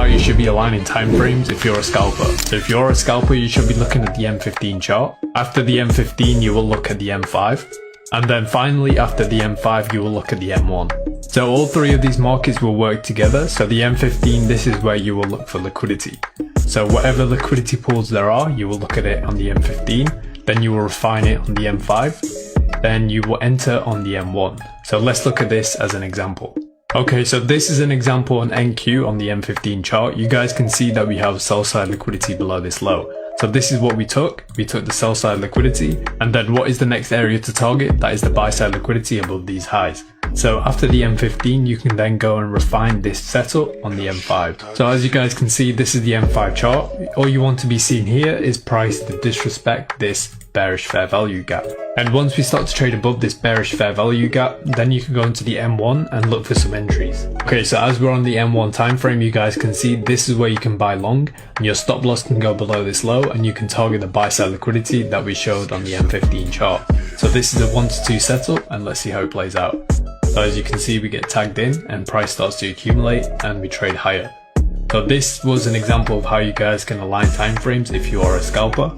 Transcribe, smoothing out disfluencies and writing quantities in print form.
you should be aligning time frames if you're a scalper. So if you're a scalper, you should be looking at the M15 chart. After the M15, you will look at the M5. And then finally, after the M5, you will look at the M1. So all three of these markets will work together. So the M15, this is where you will look for liquidity. So whatever liquidity pools there are, you will look at it on the M15. Then you will refine it on the M5. Then you will enter on the M1. So let's look at this as an example. Okay, so this is an example on NQ on the M15 chart. You guys can see that we have sell side liquidity below this low. So this is what we took. We took the sell side liquidity, and then what is the next area to target? That is the buy side liquidity above these highs. So after the M15, you can then go and refine this setup on the M5. So as you guys can see, this is the M5 chart. All you want to be seen here is price to disrespect this bearish fair value gap. And once we start to trade above this bearish fair value gap, then you can go into the M1 and look for some entries. Okay, so as we're on the M1 time frame, you guys can see this is where you can buy long, and your stop loss can go below this low, and you can target the buy side liquidity that we showed on the M15 chart. So this is a 1 to 2 setup, and let's see how it plays out. So as you can see, we get tagged in and price starts to accumulate and we trade higher. So this was an example of how you guys can align time frames if you are a scalper.